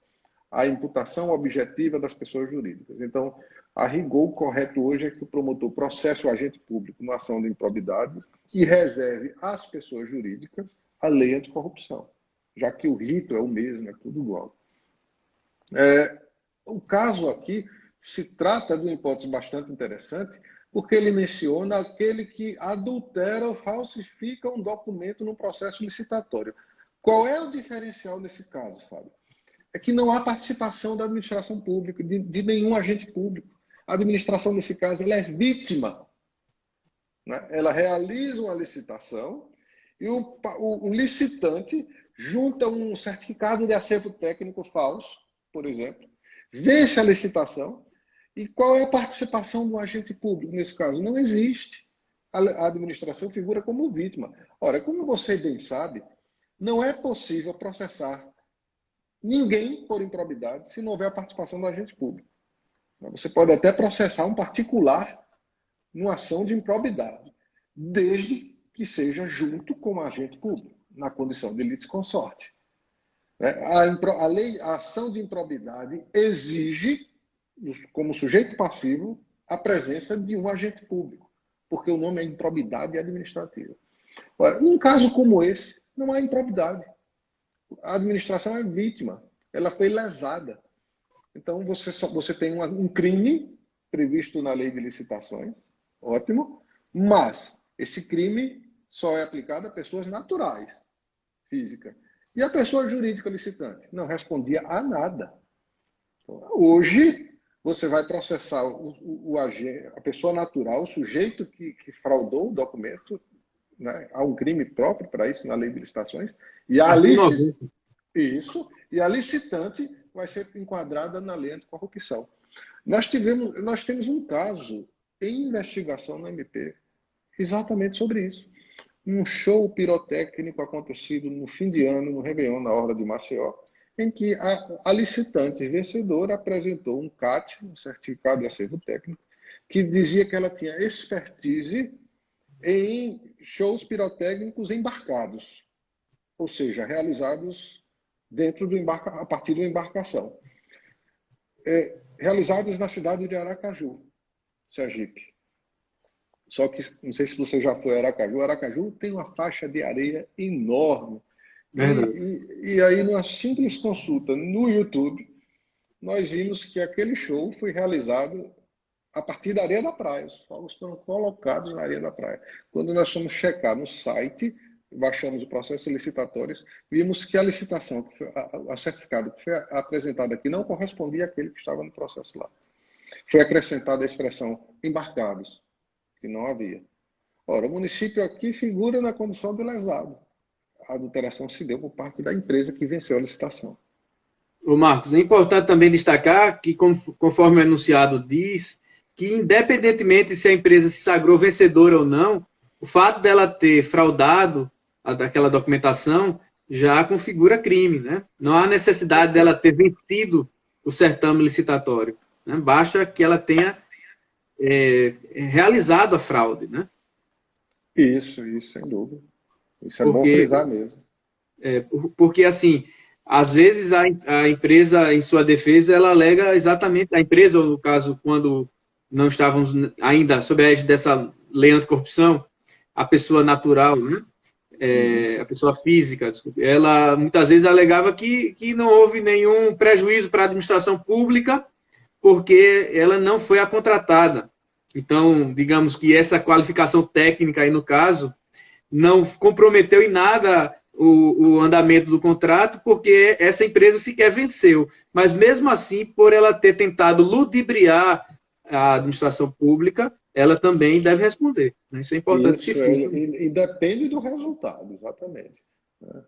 A imputação objetiva das pessoas jurídicas. Então, a rigor, o correto hoje é que o promotor processe o agente público numa ação de improbidade e reserve às pessoas jurídicas a lei anticorrupção, já que o rito é o mesmo, é tudo igual. O caso aqui se trata de uma hipótese bastante interessante, porque ele menciona aquele que adultera ou falsifica um documento no processo licitatório. Qual é o diferencial nesse caso, Fábio? É que não há participação da administração pública, de nenhum agente público. A administração, nesse caso, ela é vítima, né? Ela realiza uma licitação e o licitante junta um certificado de acervo técnico falso, por exemplo, vence a licitação. E qual é a participação do agente público nesse caso? Não existe. A administração figura como vítima. Ora, como você bem sabe, não é possível processar ninguém por improbidade se não houver a participação do agente público. Você pode até processar um particular numa ação de improbidade, desde que seja junto com o agente público, na condição de litisconsorte. A ação de improbidade exige, como sujeito passivo, a presença de um agente público, porque o nome é improbidade administrativa. Ora, num caso como esse, não há improbidade. A administração é vítima, ela foi lesada. Então, você tem um crime previsto na lei de licitações, ótimo, mas esse crime só é aplicado a pessoas naturais, física. E a pessoa jurídica licitante não respondia a nada. Então, hoje, você vai processar a pessoa natural, o sujeito que fraudou o documento, né? Há um crime próprio para isso na lei de licitações, e a licitante vai ser enquadrada na lei anticorrupção. Nós temos um caso em investigação no MP exatamente sobre isso. Um show pirotécnico acontecido no fim de ano, no Réveillon, na Orla de Maceió, em que a licitante vencedora apresentou um CAT, um certificado de acervo técnico, que dizia que ela tinha expertise em shows pirotécnicos embarcados, ou seja, realizados dentro a partir de uma embarcação. Realizados na cidade de Aracaju, Sergipe. Só que, não sei se você já foi a Aracaju, Aracaju tem uma faixa de areia enorme. E aí, numa simples consulta no YouTube, nós vimos que aquele show foi realizado a partir da areia da praia. Os fogos foram colocados na areia da praia. Quando nós fomos checar no site, baixamos o processo licitatório, vimos que a licitação, o certificado que foi apresentado aqui, não correspondia àquele que estava no processo lá. Foi acrescentada a expressão embarcados, que não havia. Ora, o município aqui figura na condição de lesado. A adulteração se deu por parte da empresa que venceu a licitação. Ô Marcos, é importante também destacar que, conforme o enunciado diz, que independentemente se a empresa se sagrou vencedora ou não, o fato dela ter fraudado aquela documentação já configura crime, né? Não há necessidade dela ter vencido o certame licitatório, né? Basta que ela tenha realizado a fraude, né? Isso, sem dúvida. Isso é bom frisar mesmo. Porque, assim, às vezes a empresa, em sua defesa, ela alega exatamente, a empresa, ou no caso, quando não estávamos ainda sob a égide dessa lei anticorrupção, a pessoa natural, né? A pessoa física, desculpe, ela muitas vezes alegava que não houve nenhum prejuízo para a administração pública porque ela não foi a contratada. Então, digamos que essa qualificação técnica aí no caso não comprometeu em nada o andamento do contrato porque essa empresa sequer venceu. Mas mesmo assim, por ela ter tentado ludibriar a administração pública, ela também deve responder. Isso é importante. E depende do resultado, exatamente.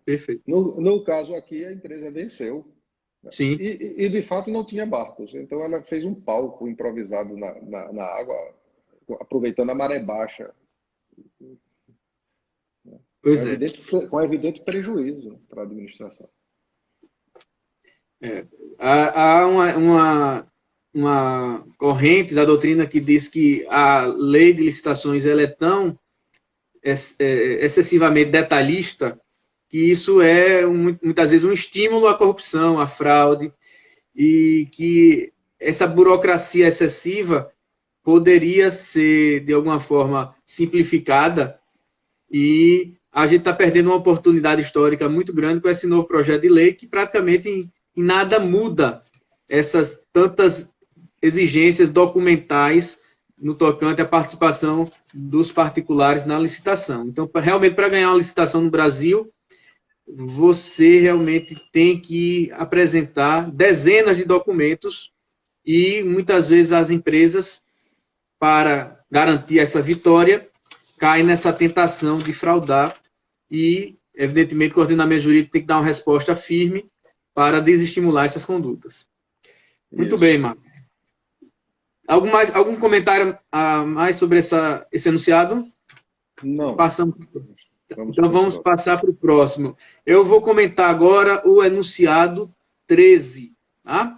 Perfeito. No caso aqui, a empresa venceu. Sim. E de fato não tinha barcos. Então ela fez um palco improvisado na água, aproveitando a maré baixa. Pois com evidente prejuízo para a administração. Há uma corrente da doutrina que diz que a lei de licitações ela é tão excessivamente detalhista que isso é muitas vezes um estímulo à corrupção, à fraude, e que essa burocracia excessiva poderia ser, de alguma forma, simplificada, e a gente está perdendo uma oportunidade histórica muito grande com esse novo projeto de lei que praticamente em nada muda essas tantas exigências documentais no tocante à participação dos particulares na licitação. Então, realmente, para ganhar uma licitação no Brasil, você realmente tem que apresentar dezenas de documentos e, muitas vezes, as empresas, para garantir essa vitória, caem nessa tentação de fraudar e, evidentemente, o ordenamento jurídico tem que dar uma resposta firme para desestimular essas condutas. Muito bem, Marco. Algum comentário a mais sobre esse enunciado? Não. Então vamos passar para o próximo. Eu vou comentar agora o enunciado 13. Tá?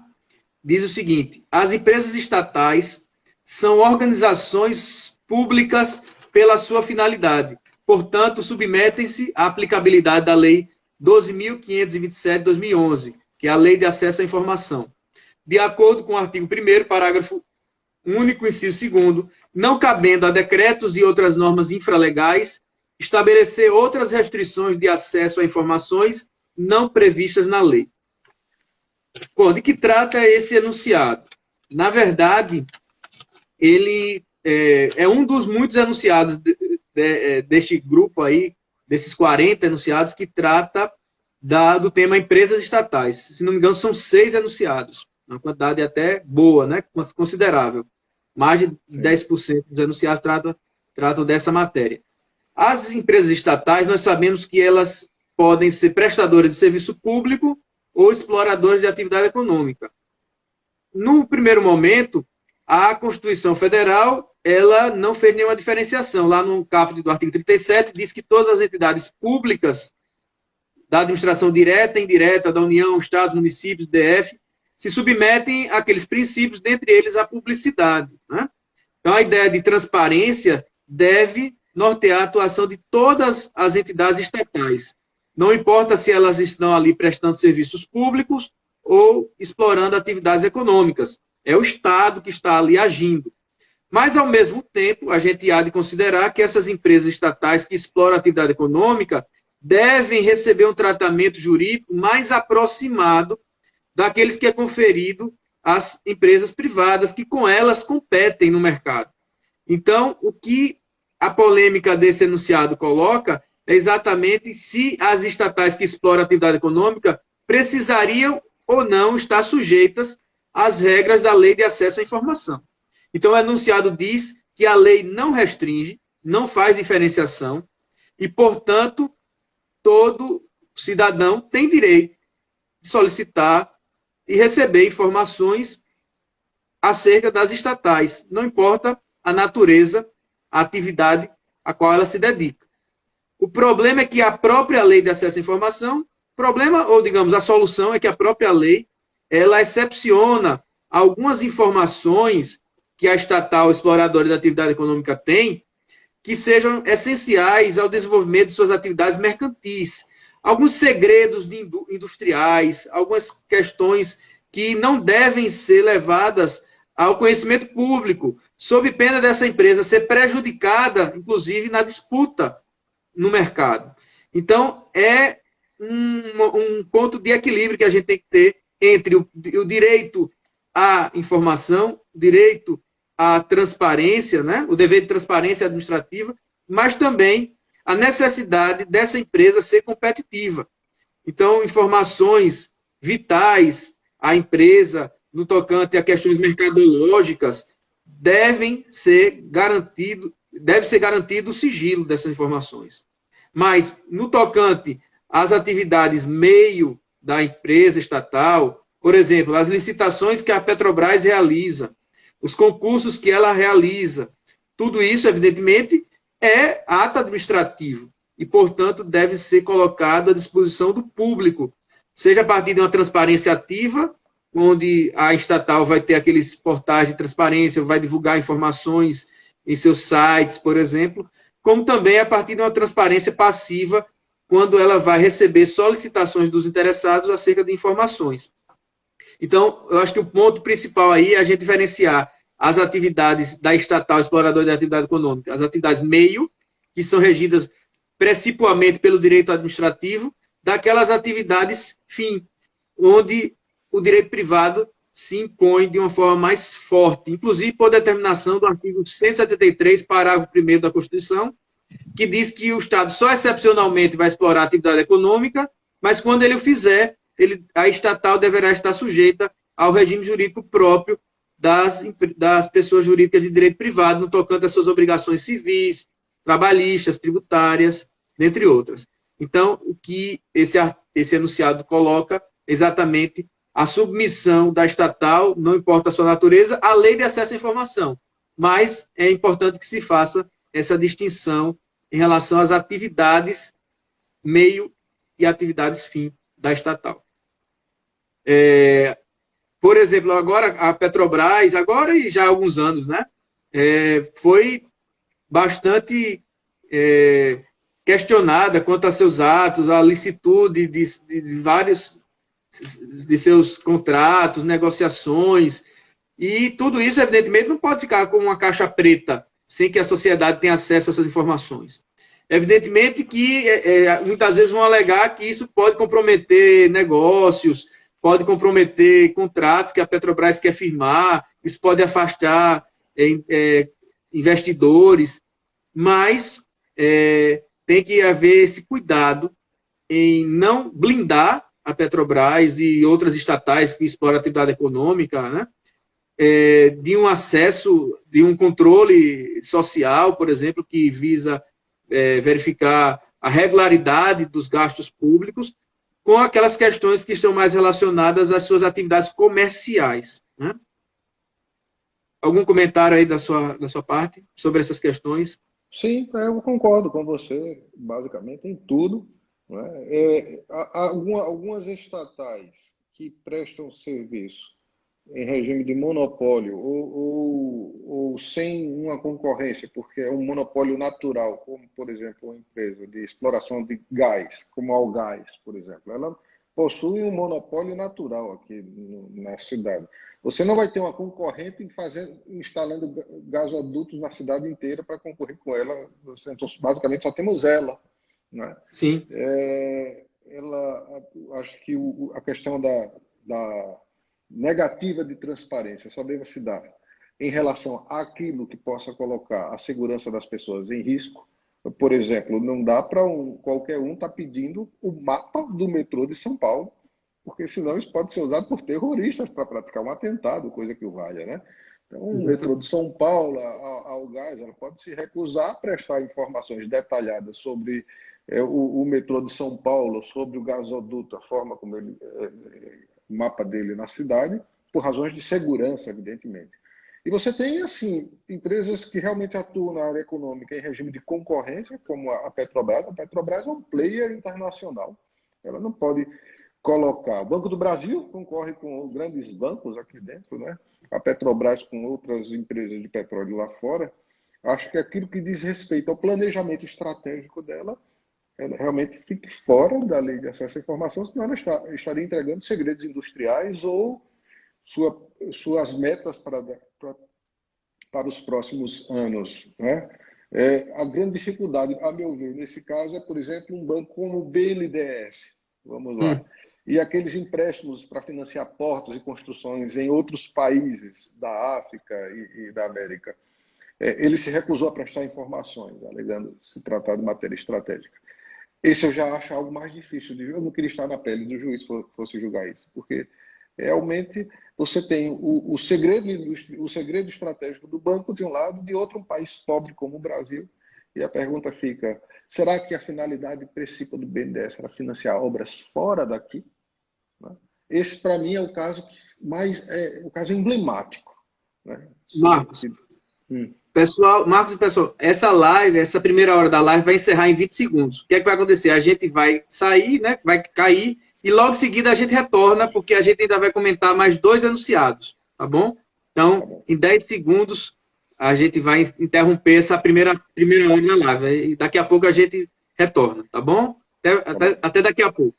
Diz o seguinte: as empresas estatais são organizações públicas pela sua finalidade. Portanto, submetem-se à aplicabilidade da Lei 12.527 de 2011, que é a Lei de Acesso à Informação. De acordo com o artigo 1º, parágrafo único, inciso 2º, não cabendo a decretos e outras normas infralegais estabelecer outras restrições de acesso a informações não previstas na lei. Bom, de que trata esse enunciado? Na verdade, ele é um dos muitos enunciados deste grupo aí, desses 40 enunciados, que trata do tema empresas estatais. Se não me engano, são 6 enunciados. Uma quantidade até boa, né? Considerável. Mais de 10% dos enunciados tratam dessa matéria. As empresas estatais, nós sabemos que elas podem ser prestadoras de serviço público ou exploradoras de atividade econômica. No primeiro momento, a Constituição Federal ela não fez nenhuma diferenciação. Lá no caput do artigo 37, diz que todas as entidades públicas da administração direta e indireta da União, Estados, municípios, DF, se submetem àqueles princípios, dentre eles a publicidade. Né? Então, a ideia de transparência deve nortear a atuação de todas as entidades estatais. Não importa se elas estão ali prestando serviços públicos ou explorando atividades econômicas. É o Estado que está ali agindo. Mas, ao mesmo tempo, a gente há de considerar que essas empresas estatais que exploram atividade econômica devem receber um tratamento jurídico mais aproximado daqueles que é conferido às empresas privadas, que com elas competem no mercado. Então, o que a polêmica desse enunciado coloca é exatamente se as estatais que exploram atividade econômica precisariam ou não estar sujeitas às regras da Lei de Acesso à Informação. Então, o enunciado diz que a lei não restringe, não faz diferenciação e, portanto, todo cidadão tem direito de solicitar e receber informações acerca das estatais, não importa a natureza, a atividade a qual ela se dedica. O problema é que a própria lei de acesso à informação, a solução é que a própria lei, ela excepciona algumas informações que a estatal exploradora da atividade econômica tem, que sejam essenciais ao desenvolvimento de suas atividades mercantis. Alguns segredos industriais, algumas questões que não devem ser levadas ao conhecimento público, sob pena dessa empresa ser prejudicada, inclusive, na disputa no mercado. Então, é um ponto de equilíbrio que a gente tem que ter entre o direito à informação, o direito à transparência, né? O dever de transparência administrativa, mas também a necessidade dessa empresa ser competitiva. Então, informações vitais à empresa, no tocante a questões mercadológicas, deve ser garantido o sigilo dessas informações. Mas, no tocante às atividades meio da empresa estatal, por exemplo, as licitações que a Petrobras realiza, os concursos que ela realiza, tudo isso, evidentemente, é ato administrativo e, portanto, deve ser colocado à disposição do público, seja a partir de uma transparência ativa, onde a estatal vai ter aqueles portais de transparência, vai divulgar informações em seus sites, por exemplo, como também a partir de uma transparência passiva, quando ela vai receber solicitações dos interessados acerca de informações. Então, eu acho que o ponto principal aí é a gente diferenciar as atividades da estatal exploradora de atividade econômica, as atividades meio, que são regidas precipuamente pelo direito administrativo, daquelas atividades fim, onde o direito privado se impõe de uma forma mais forte, inclusive por determinação do artigo 173, parágrafo 1º da Constituição, que diz que o Estado só excepcionalmente vai explorar a atividade econômica, mas quando ele o fizer, a estatal deverá estar sujeita ao regime jurídico próprio das pessoas jurídicas de direito privado, no tocante às suas obrigações civis, trabalhistas, tributárias, dentre outras. Então, o que esse enunciado coloca exatamente a submissão da estatal, não importa a sua natureza, à lei de acesso à informação. Mas é importante que se faça essa distinção em relação às atividades meio e atividades fim da estatal. Por exemplo, agora a Petrobras, agora e já há alguns anos, né, foi bastante questionada quanto a seus atos, a licitude de vários de seus contratos, negociações, e tudo isso, evidentemente, não pode ficar como uma caixa preta, sem que a sociedade tenha acesso a essas informações. Evidentemente que muitas vezes vão alegar que isso pode comprometer negócios, pode comprometer contratos que a Petrobras quer firmar, isso pode afastar investidores, mas tem que haver esse cuidado em não blindar a Petrobras e outras estatais que exploram a atividade econômica, né, de um acesso, de um controle social, por exemplo, que visa verificar a regularidade dos gastos públicos com aquelas questões que estão mais relacionadas às suas atividades comerciais. Né? Algum comentário aí da sua parte sobre essas questões? Sim, eu concordo com você, basicamente, em tudo. Né? Algumas estatais que prestam serviço em regime de monopólio ou sem uma concorrência, porque é um monopólio natural, como, por exemplo, uma empresa de exploração de gás, como a Algás, por exemplo, ela possui um monopólio natural aqui na cidade. Você não vai ter uma concorrente instalando gasodutos na cidade inteira para concorrer com ela. Então, basicamente, só temos ela. Né? Sim. Acho que a questão da negativa de transparência só deve se dar em relação àquilo que possa colocar a segurança das pessoas em risco. Por exemplo, não dá para qualquer um estar pedindo o mapa do metrô de São Paulo, porque senão isso pode ser usado por terroristas para praticar um atentado, coisa que o valha, né? Então, o metrô de São Paulo, a Algás, ela pode se recusar a prestar informações detalhadas sobre o metrô de São Paulo, sobre o gasoduto, a forma como ele o mapa dele na cidade, por razões de segurança, evidentemente. E você tem, assim, empresas que realmente atuam na área econômica em regime de concorrência, como a Petrobras. A Petrobras é um player internacional. Ela não pode colocar... O Banco do Brasil concorre com grandes bancos aqui dentro, né? A Petrobras com outras empresas de petróleo lá fora. Acho que aquilo que diz respeito ao planejamento estratégico dela, ela realmente fique fora da lei de acesso à informação, senão ela estaria entregando segredos industriais ou suas metas para os próximos anos. Né? A grande dificuldade, a meu ver, nesse caso, é, por exemplo, um banco como o BNDES. Vamos lá. E aqueles empréstimos para financiar portos e construções em outros países da África e da América. Ele se recusou a prestar informações, alegando se tratar de matéria estratégica. Esse eu já acho algo mais difícil de... Eu não queria estar na pele do juiz se fosse julgar isso, porque realmente você tem o segredo estratégico do banco de um lado, de outro um país pobre como o Brasil. E a pergunta fica, será que a finalidade principal do BNDES era financiar obras fora daqui? Esse, para mim, é o caso o caso emblemático. Né? Marcos, pessoal, essa primeira hora da live vai encerrar em 20 segundos. O que é que vai acontecer? A gente vai sair, né? Vai cair, e logo em seguida a gente retorna, porque a gente ainda vai comentar mais 2 enunciados, tá bom? Então, em 10 segundos, a gente vai interromper essa primeira hora da live. E daqui a pouco a gente retorna, tá bom? Até daqui a pouco.